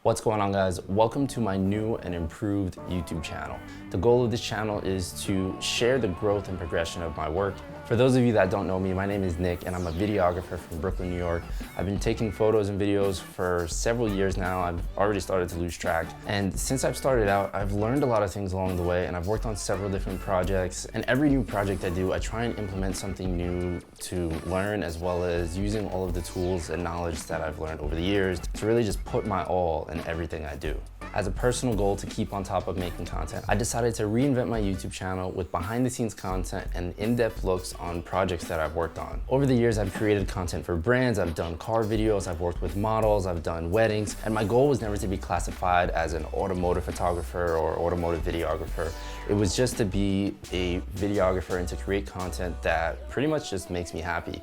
What's going on, guys? Welcome to my new and improved YouTube channel. The goal of this channel is to share the growth and progression of my work. For those of you that don't know me, my name is Nick and I'm a videographer from Brooklyn, New York. I've been taking photos and videos for several years now. I've already started to lose track. And since I've started out, I've learned a lot of things along the way, and I've worked on several different projects. And every new project I do, I try and implement something new to learn, as well as using all of the tools and knowledge that I've learned over the years to really just put my all in everything I do. As a personal goal to keep on top of making content, I decided to reinvent my YouTube channel with behind the scenes content and in-depth looks on projects that I've worked on. Over the years, I've created content for brands, I've done car videos, I've worked with models, I've done weddings, and my goal was never to be classified as an automotive photographer or automotive videographer. It was just to be a videographer and to create content that pretty much just makes me happy.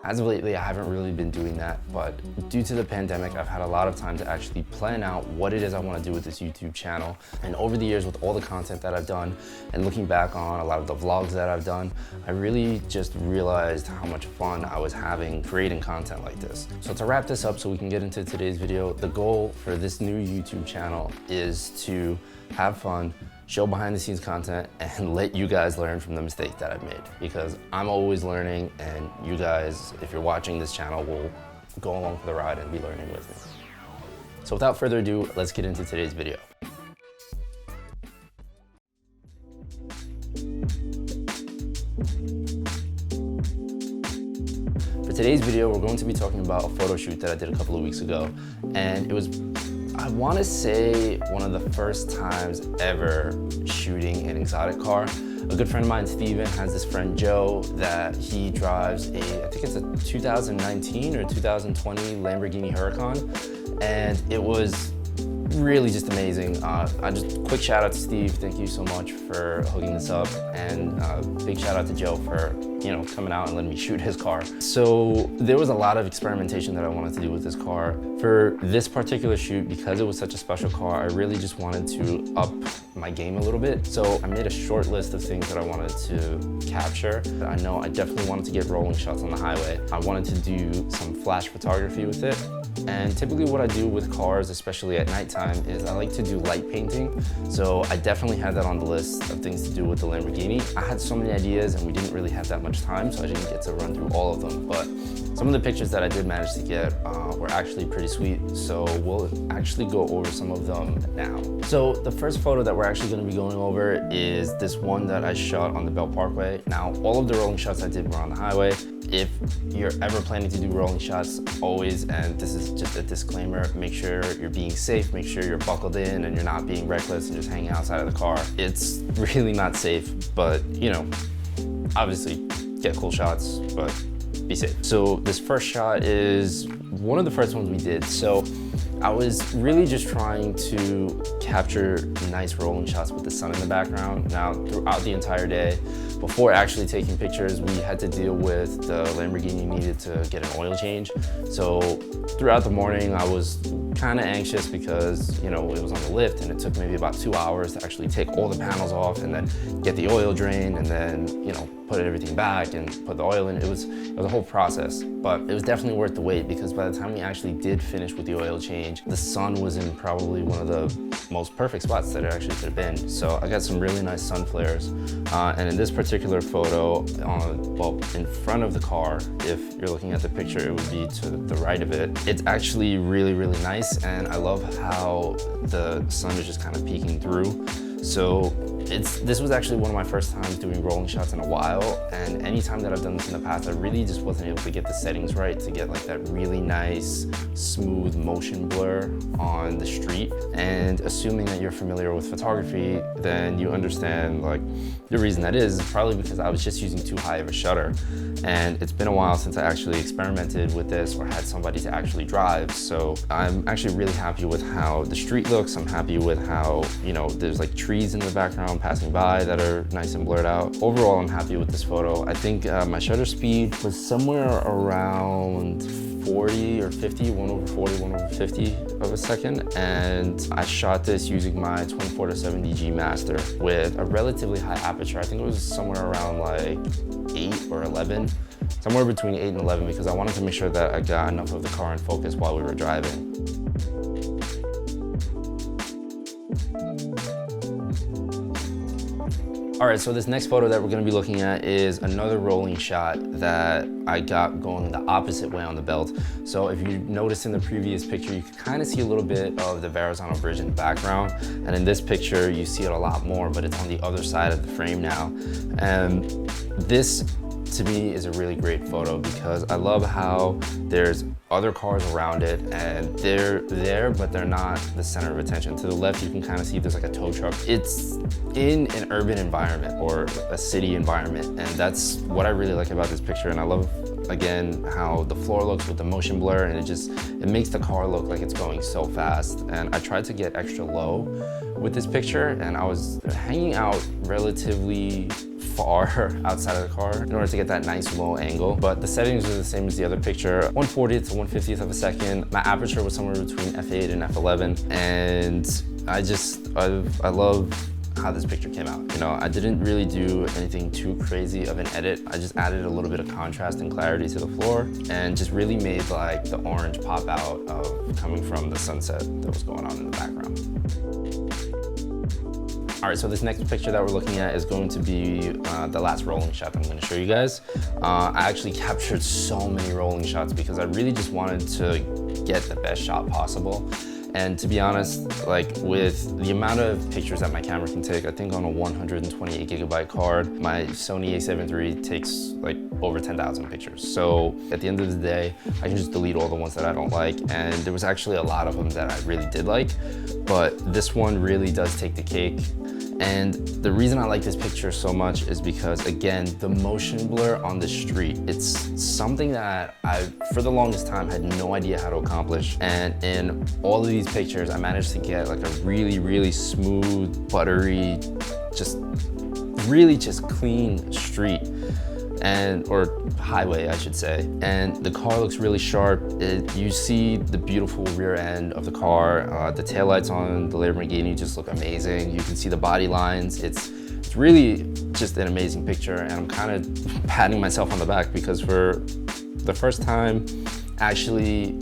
As of lately, I haven't really been doing that, but due to the pandemic, I've had a lot of time to actually plan out what it is I want to do with this YouTube channel. And over the years, with all the content that I've done and looking back on a lot of the vlogs that I've done, I really just realized how much fun I was having creating content like this. So to wrap this up so we can get into today's video, the goal for this new YouTube channel is to have fun, show behind the scenes content, and let you guys learn from the mistakes that I've made, because I'm always learning, and you guys, if you're watching this channel, will go along for the ride and be learning with me. So without further ado, let's get into today's video. For today's video, we're going to be talking about a photo shoot that I did a couple of weeks ago, and it was, I want to say, one of the first times ever shooting an exotic car. A good friend of mine, Steven, has this friend Joe that he drives I think it's a 2019 or 2020 Lamborghini Huracan, and it was really just amazing. Quick shout out to Steve. Thank you so much for hooking this up, and big shout out to Joe for coming out and letting me shoot his car. So there was a lot of experimentation that I wanted to do with this car. For this particular shoot, because it was such a special car, I really just wanted to up my game a little bit. So I made a short list of things that I wanted to capture. I know I definitely wanted to get rolling shots on the highway. I wanted to do some flash photography with it. And typically what I do with cars, especially at nighttime, is I like to do light painting. So I definitely had that on the list of things to do with the Lamborghini. I had so many ideas and we didn't really have that much time, so I didn't get to run through all of them. But some of the pictures that I did manage to get were actually pretty sweet. So we'll actually go over some of them now. So the first photo that we're actually going to be going over is this one that I shot on the Belt Parkway. Now, all of the rolling shots I did were on the highway. If you're ever planning to do rolling shots, always, and this is just a disclaimer, make sure you're being safe, make sure you're buckled in and you're not being reckless and just hanging outside of the car. It's really not safe, but obviously get cool shots, but be safe. So this first shot is one of the first ones we did. So I was really just trying to capture nice rolling shots with the sun in the background. Now, throughout the entire day, before actually taking pictures, we had to deal with the Lamborghini needed to get an oil change. So throughout the morning, I was kind of anxious because, it was on the lift and it took maybe about 2 hours to actually take all the panels off and then get the oil drained and then, put everything back and put the oil in. It was a whole process, but it was definitely worth the wait, because by the time we actually did finish with the oil change, the sun was in probably one of the most perfect spots that it actually could have been. So I got some really nice sun flares. And in this particular photo, in front of the car, if you're looking at the picture, it would be to the right of it. It's actually really, really nice, and I love how the sun is just kind of peeking through. So this was actually one of my first times doing rolling shots in a while, and anytime that I've done this in the past, I really just wasn't able to get the settings right to get like that really nice, smooth motion blur on the street. And assuming that you're familiar with photography, then you understand like the reason that is probably because I was just using too high of a shutter. And it's been a while since I actually experimented with this or had somebody to actually drive. So I'm actually really happy with how the street looks. I'm happy with how, there's like trees in the background passing by that are nice and blurred out. Overall, I'm happy with this photo. I think my shutter speed was somewhere around 40 or 50, 1/40, 1/50 of a second. And I shot this using my 24-70 G Master with a relatively high aperture. I think it was somewhere around like 8 or 11, somewhere between 8 and 11, because I wanted to make sure that I got enough of the car in focus while we were driving. All right, so this next photo that we're gonna be looking at is another rolling shot that I got going the opposite way on the belt. So if you noticed in the previous picture, you can kind of see a little bit of the Verrazano Bridge in the background. And in this picture, you see it a lot more, but it's on the other side of the frame now. And this, to me, is a really great photo because I love how there's other cars around it and they're there, but they're not the center of attention. To the left, you can kind of see there's like a tow truck. It's in an urban environment or a city environment. And that's what I really like about this picture. And I love, again, how the floor looks with the motion blur, and it makes the car look like it's going so fast. And I tried to get extra low with this picture, and I was hanging out relatively far outside of the car in order to get that nice low angle, but the settings are the same as the other picture. 1/40th to 1/50th of a second. My aperture was somewhere between f8 and f11, and I love how this picture came out. You know, I didn't really do anything too crazy of an edit. I just added a little bit of contrast and clarity to the floor and just really made like the orange pop out of coming from the sunset that was going on in the background. All right, so this next picture that we're looking at is going to be the last rolling shot that I'm gonna show you guys. I actually captured so many rolling shots because I really just wanted to get the best shot possible. And to be honest, like with the amount of pictures that my camera can take, I think on a 128 gigabyte card, my Sony a7 III takes like over 10,000 pictures. So at the end of the day, I can just delete all the ones that I don't like. And there was actually a lot of them that I really did like, but this one really does take the cake. And the reason I like this picture so much is because, again, the motion blur on the street, it's something that I, for the longest time, had no idea how to accomplish. And in all of these pictures, I managed to get like a really, really smooth, buttery, really clean street. Or highway, I should say. And the car looks really sharp. You see the beautiful rear end of the car. The taillights on the Lamborghini just look amazing. You can see the body lines. It's really just an amazing picture, and I'm kind of patting myself on the back because for the first time actually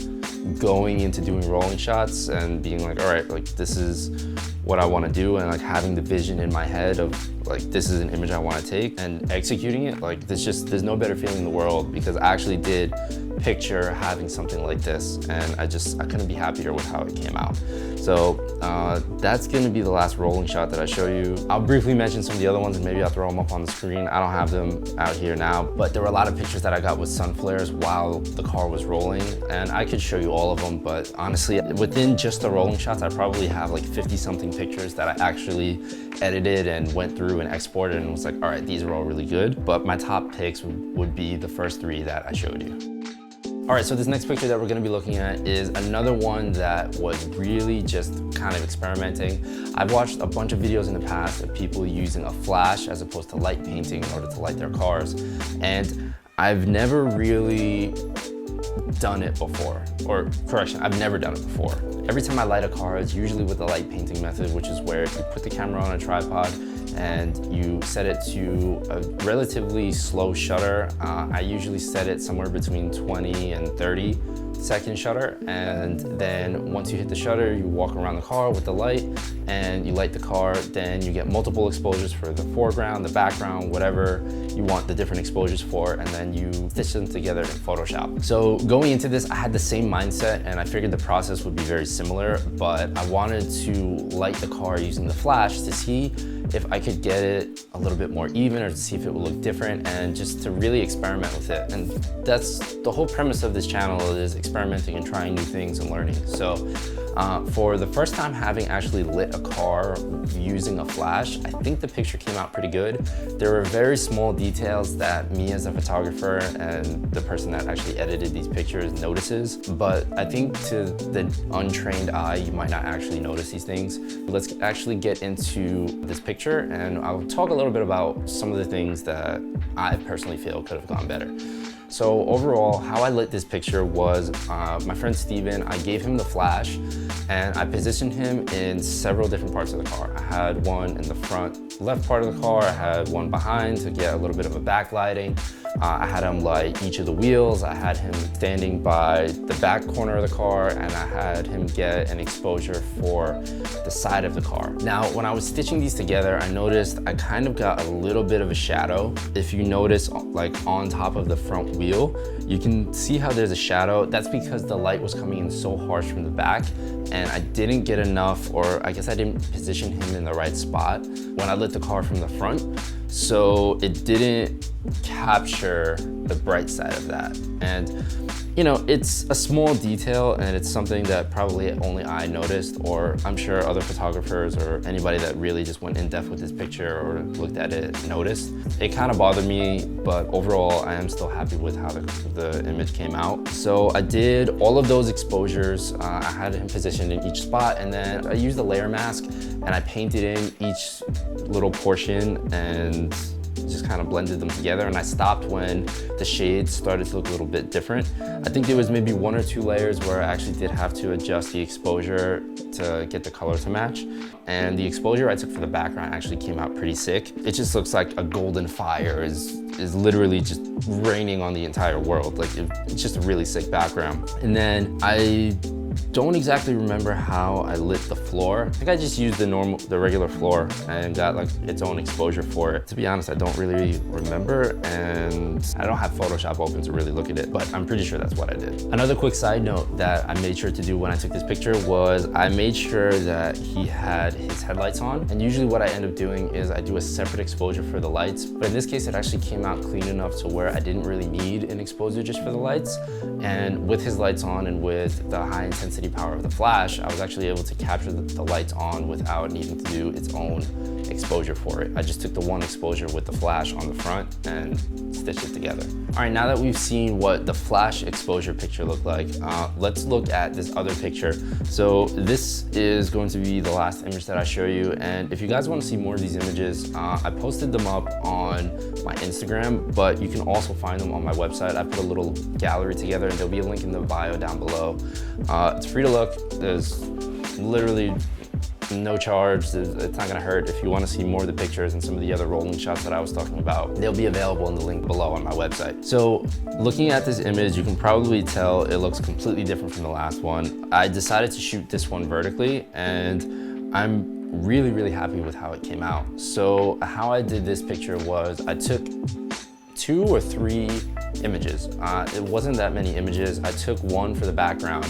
going into doing rolling shots and being like, all right, like this is what I want to do, and like having the vision in my head of like this is an image I want to take and executing it, like there's no better feeling in the world because I actually did picture having something like this, and I couldn't be happier with how it came out. So that's gonna be the last rolling shot that I show you. I'll briefly mention some of the other ones and maybe I'll throw them up on the screen. I don't have them out here now, but there were a lot of pictures that I got with sun flares while the car was rolling, and I could show you all of them, but honestly, within just the rolling shots, I probably have like 50 something pictures that I actually edited and went through and exported and was like, all right, these are all really good. But my top picks would be the first three that I showed you. All right, so this next picture that we're gonna be looking at is another one that was really just kind of experimenting. I've watched a bunch of videos in the past of people using a flash as opposed to light painting in order to light their cars. And I've never really done it before, or correction, I've never done it before. Every time I light a car, it's usually with the light painting method, which is where you put the camera on a tripod and you set it to a relatively slow shutter. I usually set it somewhere between 20 and 30 second shutter, and then once you hit the shutter, you walk around the car with the light and you light the car. Then you get multiple exposures for the foreground, the background, whatever you want the different exposures for, and then you stitch them together in Photoshop. So going into this, I had the same mindset and I figured the process would be very similar, but I wanted to light the car using the flash to see if I could get it a little bit more even, or to see if it would look different, and just to really experiment with it. And that's the whole premise of this channel, is experimenting and trying new things and learning. So for the first time having actually lit a car using a flash, I think the picture came out pretty good. There were very small details that me as a photographer and the person that actually edited these pictures notices, but I think to the untrained eye, you might not actually notice these things. Let's actually get into this picture, and I'll talk a little bit about some of the things that I personally feel could have gone better. So overall, how I lit this picture was my friend Steven, I gave him the flash and I positioned him in several different parts of the car. I had one in the front left part of the car, I had one behind to get a little bit of a backlighting. I had him light each of the wheels. I had him standing by the back corner of the car, and I had him get an exposure for the side of the car. Now, when I was stitching these together, I noticed I kind of got a little bit of a shadow. If you notice, like on top of the front wheel, you can see how there's a shadow. That's because the light was coming in so harsh from the back, and I didn't get enough, or I guess I didn't position him in the right spot when I lit the car from the front. So it didn't capture the bright side of that. And you know, it's a small detail, and it's something that probably only I noticed, or I'm sure other photographers or anybody that really just went in depth with this picture or looked at it noticed. It kind of bothered me, but overall I am still happy with how the image came out. So I did all of those exposures. I had him positioned in each spot, and then I used a layer mask and I painted in each little portion and just kind of blended them together, and I stopped when the shades started to look a little bit different. I think there was maybe 1 or 2 layers where I actually did have to adjust the exposure to get the color to match. And the exposure I took for the background actually came out pretty sick. It just looks like a golden fire is literally just raining on the entire world. Like it's just a really sick background. And then I don't exactly remember how I lit the floor. I think I just used the regular floor and got like its own exposure for it. To be honest, I don't really remember, and I don't have Photoshop open to really look at it, but I'm pretty sure that's what I did. Another quick side note that I made sure to do when I took this picture was I made sure that he had his headlights on. And usually what I end up doing is I do a separate exposure for the lights, but in this case it actually came out clean enough to where I didn't really need an exposure just for the lights. And with his lights on and with the high intensity power of the flash, I was actually able to capture the lights on without needing to do its own exposure for it. I just took the one exposure with the flash on the front and stitched it together. All right, now that we've seen what the flash exposure picture looked like, let's look at this other picture. So this is going to be the last image that I show you, and if you guys want to see more of these images, I posted them up on my Instagram, but you can also find them on my website. I put a little gallery together, and there'll be a link in the bio down below. It's free to look. There's literally no charge. It's not gonna hurt. If you wanna see more of the pictures and some of the other rolling shots that I was talking about, they'll be available in the link below on my website. So looking at this image, you can probably tell it looks completely different from the last one. I decided to shoot this one vertically, and I'm really, really happy with how it came out. So how I did this picture was I took 2 or 3 images. It wasn't that many images. I took one for the background,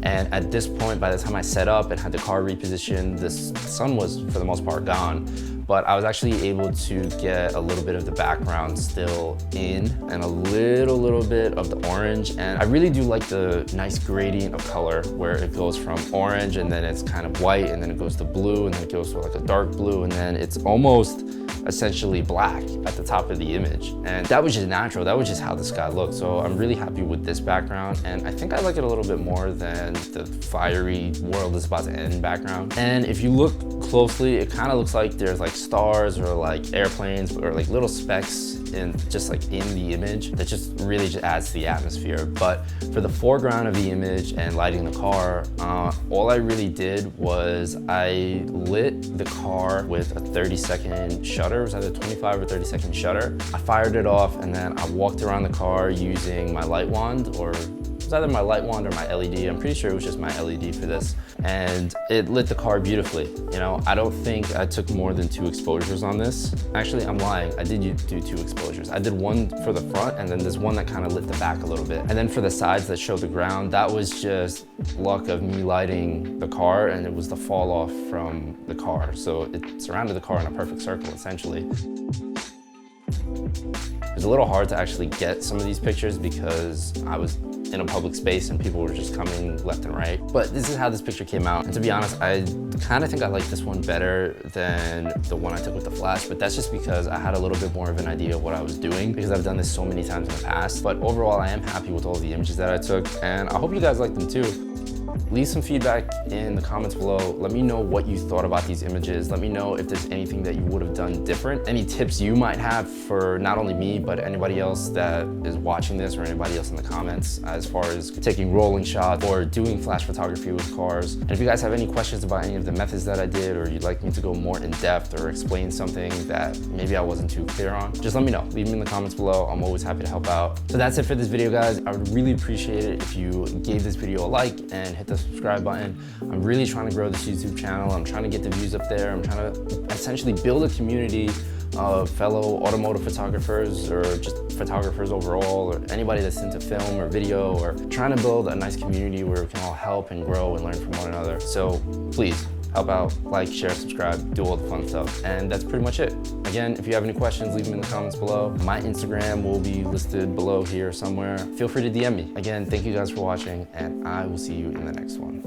and at this point, by the time I set up and had the car repositioned, the sun was for the most part gone, but I was actually able to get a little bit of the background still in and a little bit of the orange. And I really do like the nice gradient of color where it goes from orange and then it's kind of white, and then it goes to blue, and then it goes to like a dark blue, and then it's almost essentially black at the top of the image. And that was just natural. That was just how the sky looked. So I'm really happy with this background, and I think I like it a little bit more than the fiery world is about to end background. And if you look closely, it kind of looks like there's like stars or like airplanes or like little specks in the image that just really just adds to the atmosphere. But for the foreground of the image and lighting the car, all I really did was I lit the car with a 30-second shutter. It was either 25 or 30-second shutter. I fired it off, and then I walked around the car using my light wand, or it was either my light wand or my LED. I'm pretty sure it was just my LED for this. And it lit the car beautifully. You know, I don't think I took more than 2 exposures on this. Actually, I'm lying. I did do 2 exposures. I did one for the front, and then there's one that kind of lit the back a little bit. And then for the sides that show the ground, that was just luck of me lighting the car, and it was the fall off from the car. So it surrounded the car in a perfect circle, essentially. It was a little hard to actually get some of these pictures because I was in a public space and people were just coming left and right. But this is how this picture came out. And to be honest, I kind of think I like this one better than the one I took with the flash, but that's just because I had a little bit more of an idea of what I was doing, because I've done this so many times in the past. But overall, I am happy with all the images that I took, and I hope you guys like them too. leave some feedback in the comments below. Let me know what you thought about these images. Let me know if there's anything that you would have done different. Any tips you might have for not only me, but anybody else that is watching this or anybody else in the comments as far as taking rolling shots or doing flash photography with cars. And if you guys have any questions about any of the methods that I did, or you'd like me to go more in depth or explain something that maybe I wasn't too clear on, just let me know. Leave me in the comments below. I'm always happy to help out. So that's it for this video, guys. I would really appreciate it if you gave this video a like and hit the subscribe button. I'm really trying to grow this YouTube channel. I'm trying to get the views up there. I'm trying to essentially build a community of fellow automotive photographers, or just photographers overall, or anybody that's into film or video, or trying to build a nice community where we can all help and grow and learn from one another. So please help out, like, share, subscribe, do all the fun stuff. And that's pretty much it. Again, if you have any questions, leave them in the comments below. My Instagram will be listed below here somewhere. Feel free to DM me. Again, thank you guys for watching, and I will see you in the next one.